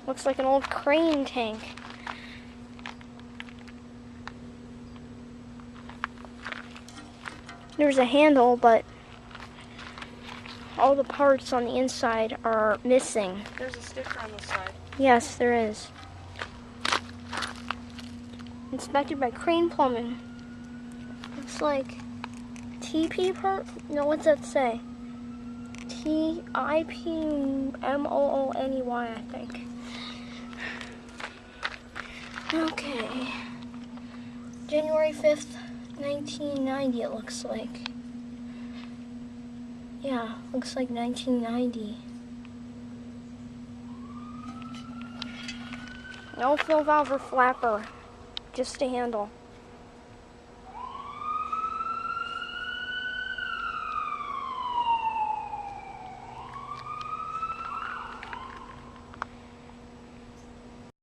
Looks like an old crane tank. There's a handle, but all the parts on the inside are missing. There's a sticker on the side. Yes, there is. Inspected by Crane Plumbing. Looks like TP per. No, what's that say? TIPMOONEY, I think. Okay. January 5th, 1990, it looks like. Yeah, looks like 1990. No fill valve or flapper, just a handle.